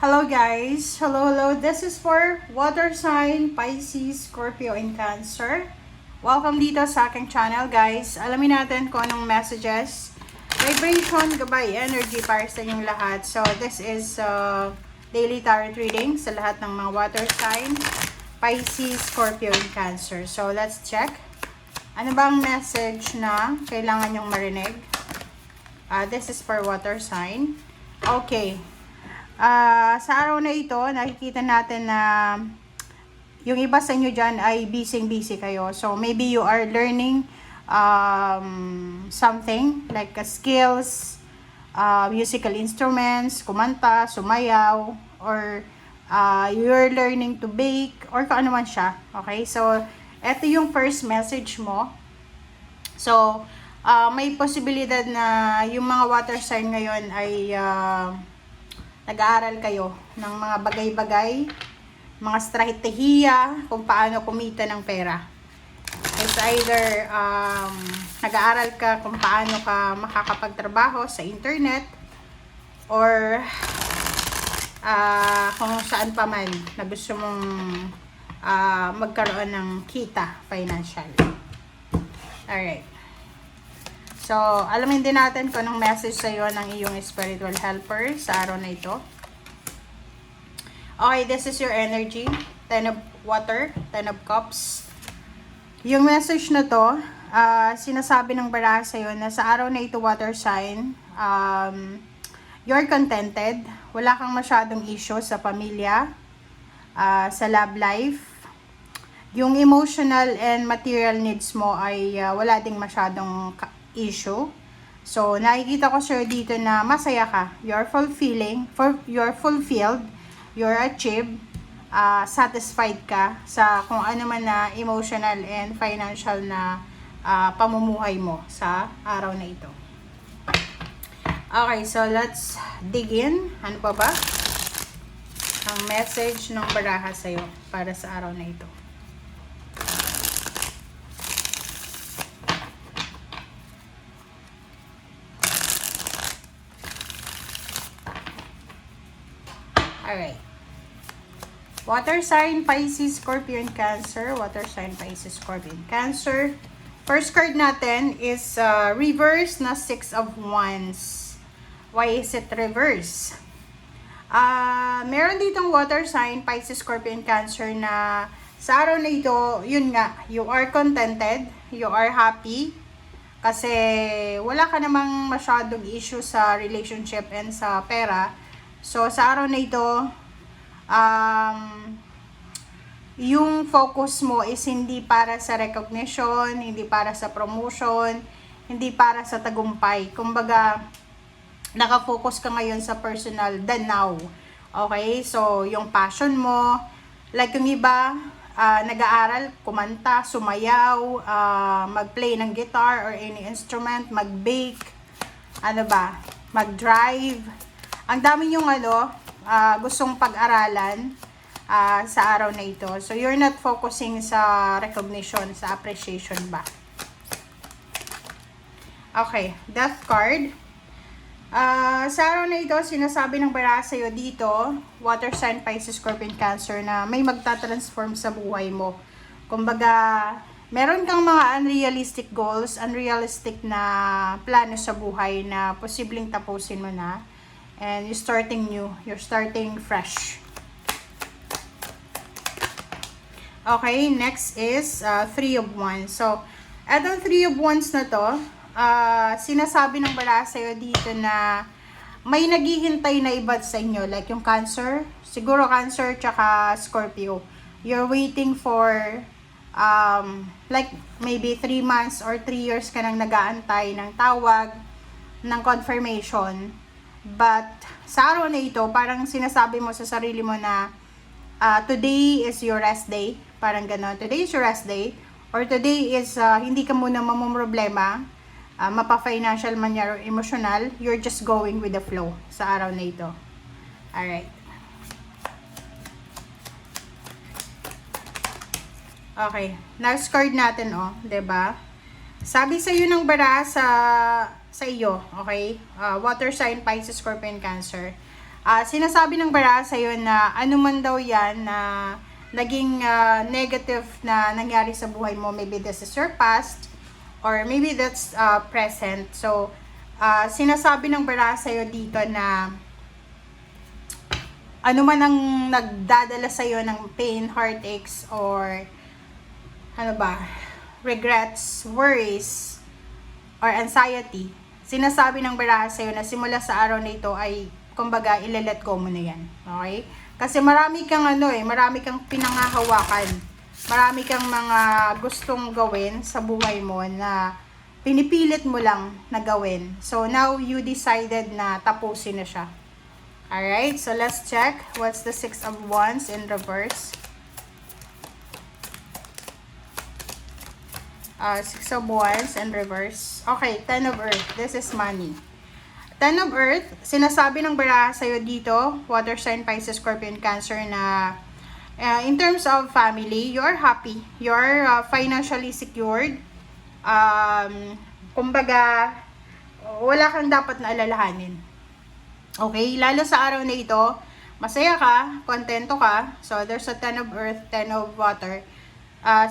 Hello guys! Hello! This is for water sign, Pisces, Scorpio, and Cancer. Welcome dito sa aking channel guys. Alamin natin kung anong messages, vibration, gabay, energy para sa inyong lahat. So this is daily tarot reading sa lahat ng mga water sign, Pisces, Scorpio, and Cancer. So let's check. Ano bang message na kailangan nyong marinig? This is for water sign. Okay. Sa araw na ito, nakikita natin na yung iba sa inyo dyan ay busy kayo. So, maybe you are learning something like skills, musical instruments, kumanta, sumayaw, or you're learning to bake, or kung ano man siya. Okay? So, ito yung first message mo. So, may posibilidad na yung mga water sign ngayon ay nag-aaral kayo ng mga bagay-bagay, mga strategiya kung paano kumita ng pera. It's either nag-aaral ka kung paano ka makakapagtrabaho sa internet or kung saan pa man na gusto mong magkaroon ng kita financial. Alright. So, alamin din natin kung anong message sa iyo ng iyong spiritual helper sa araw na ito. Okay, this is your energy. 10 of water, 10 of cups. Yung message na to, sinasabi ng baraha sa iyo na sa araw na ito, water sign, you're contented. Wala kang masyadong issue sa pamilya, sa love life. Yung emotional and material needs mo ay wala ding masyadong issue. So, nakikita ko sir dito na masaya ka. You're fulfilled, you're achieved, satisfied ka sa kung ano man na emotional and financial na pamumuhay mo sa araw na ito. Okay, so let's dig in. Ano pa ba ang message ng baraha sa'yo para sa araw na ito? Alright. Water sign, Pisces, Scorpio, and Cancer. Water sign, Pisces, Scorpio, and Cancer. First card natin is reverse na 6 of Wands. Why is it reverse? Meron ditong water sign, Pisces, Scorpio, and Cancer na sa araw na ito, yun nga, you are contented, you are happy, kasi wala ka namang masyadong issue sa relationship and sa pera. So, sa araw na ito, yung focus mo is hindi para sa recognition, hindi para sa promotion, hindi para sa tagumpay. Kumbaga, nakafocus ka ngayon sa personal than now. Okay? So, yung passion mo, like yung iba, nag-aaral, kumanta, sumayaw, mag-play ng guitar or any instrument, mag-bake, mag-drive. Ang dami yung gustong pag-aralan sa araw na ito. So, you're not focusing sa recognition, sa appreciation ba. Okay, Death card. Sa araw na ito, sinasabi ng baraha sa'yo dito, water sign, Pisces, Scorpio, Cancer, na may magta-transform sa buhay mo. Kumbaga, meron kang mga unrealistic goals, unrealistic na plano sa buhay na posibleng tapusin mo na. And you're starting new. You're starting fresh. Okay, next is 3 of Wands. So, etong 3 of Wands na to, sinasabi ng baraha sa'yo dito na may naghihintay na iba sa inyo. Like yung Cancer, siguro Cancer tsaka Scorpio. You're waiting for like maybe 3 months or 3 years ka nang nag-aantay ng tawag, ng confirmation. But sa araw na ito, parang sinasabi mo sa sarili mo na today is your rest day. Parang gano'n. Today is your rest day. Or today is hindi ka muna mamumroblema, mapa-financial man or emotional. You're just going with the flow sa araw na ito. Alright. Okay. Next card natin, diba? Sabi sa iyo ng baraha sa iyo, okay? Water sign, Pisces, Scorpio, and Cancer. Sinasabi ng baraha sa'yo na ano man daw yan na naging negative na nangyari sa buhay mo, maybe this is your past or maybe that's present. So, sinasabi ng baraha sa'yo dito na ano man ang nagdadala sa'yo ng pain, heartaches, or ano ba, regrets, worries, or anxiety, sinasabi ng baraha sa'yo na simula sa araw na ito ay, kumbaga, ile-let go mo na yan. Okay? Kasi marami kang marami kang pinangahawakan. Marami kang mga gustong gawin sa buhay mo na pinipilit mo lang na gawin. So, now you decided na tapusin na siya. Alright, so let's check. What's the Six of Wands in reverse? Six of Wands in reverse. Okay, Ten of Earth. This is money. Ten of Earth, sinasabi ng baraha sa'yo dito, water sign, Pisces, Scorpion, Cancer, na in terms of family, you're happy. You're financially secured. Kumbaga, wala kang dapat na alalahanin. Okay? Lalo sa araw na ito, masaya ka, kontento ka. So, there's a Ten of Earth, Ten of Water.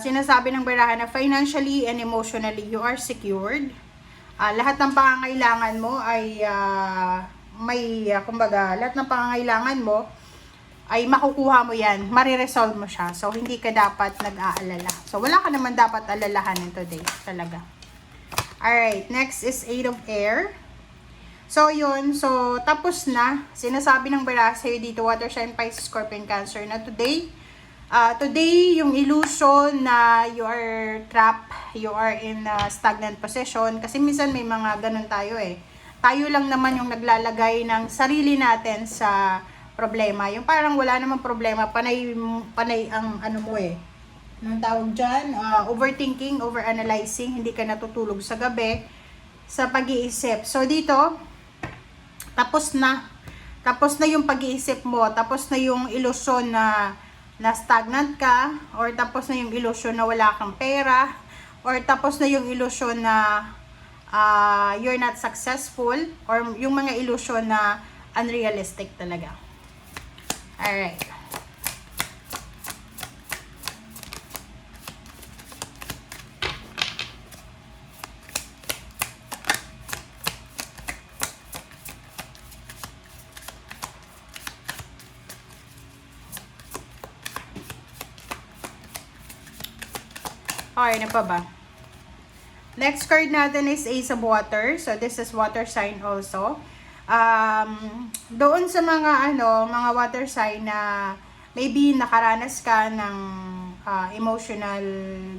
Sinasabi ng baraha na financially and emotionally, you are secured. Lahat ng pangangailangan mo ay kumbaga, lahat ng pangangailangan mo ay makukuha mo yan, mariresolve mo siya. So, hindi ka dapat nag-aalala. So, wala ka naman dapat alalahanin today, talaga. Alright, next is Eight of Air. So, yun. So, tapos na. Sinasabi ng baraha sa'yo dito, water sign, Pisces, Scorpion, Cancer, na today, yung illusion na you are trapped, you are in a stagnant position, kasi minsan may mga ganun tayo eh. Tayo lang naman yung naglalagay ng sarili natin sa problema. Yung parang wala namang problema, panay ang ano mo eh. Anong tawag dyan? Overthinking, overanalyzing, hindi ka natutulog sa gabi, sa pag-iisip. So dito, tapos na yung pag-iisip mo, tapos na yung ilusyon na stagnant ka, or tapos na yung ilusyon na wala kang pera, or tapos na yung ilusyon na you're not successful, or yung mga ilusyon na unrealistic talaga. Alright. Okay, na pa ba? Next card natin is Ace of Water. So, this is water sign also. Doon sa mga mga water sign na maybe nakaranas ka ng emotional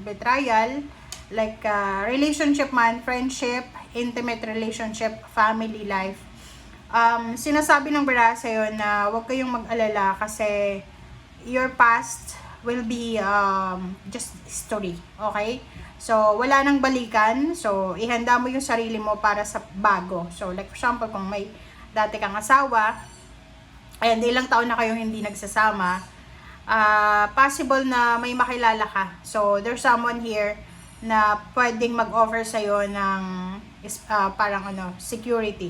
betrayal, like relationship man, friendship, intimate relationship, family life. Sinasabi ng baraha sa'yo na huwag kayong mag-alala kasi your past will be just history, okay? So, wala nang balikan. So, ihanda mo yung sarili mo para sa bago. So, like for example, kung may dati kang asawa, and ilang taon na kayong hindi nagsasama, possible na may makilala ka. So, there's someone here na pwedeng mag-offer sa'yo ng parang security.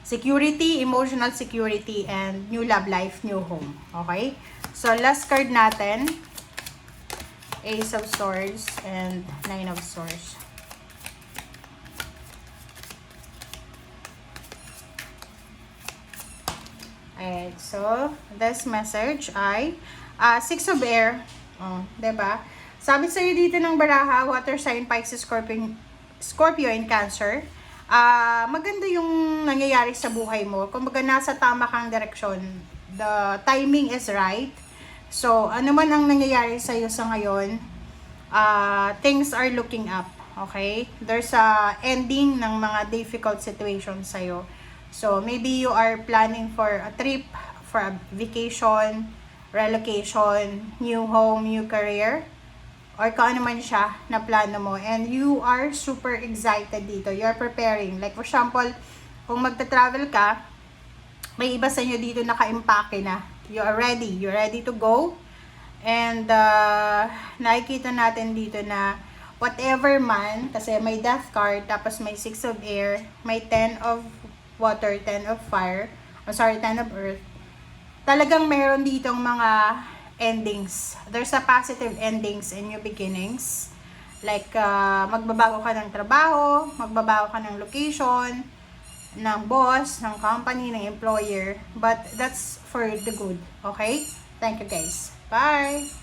Security, emotional security, and new love life, new home. Okay? So, last card natin, Ace of Swords and Nine of Swords. Alright, so, this message ay Six of Air. Diba? Sabi sa'yo dito ng baraha, water sign, Pisces, Scorpio, and Cancer. Maganda yung nangyayari sa buhay mo. Kumbaga, nasa tama kang direksyon. The timing is right. So, ano man ang nangyayari sa'yo sa ngayon, things are looking up. Okay? There's a ending ng mga difficult situations sa'yo. So, maybe you are planning for a trip, for a vacation, relocation, new home, new career, or kung ano man siya na plano mo. And you are super excited dito. You're preparing. Like, for example, kung magta-travel ka, may iba sa inyo dito naka-impake na. You are ready. You're ready to go. And nakikita natin dito na whatever man, kasi may death card, tapos may Six of Air, may 10 of Water, 10 of Fire. Ten of Earth, talagang meron ditong mga endings. There's a positive endings and new beginnings. Like, magbabago ka ng trabaho, magbabago ka ng location, ng boss, ng company, ng employer. But that's for the good. Okay? Thank you guys. Bye!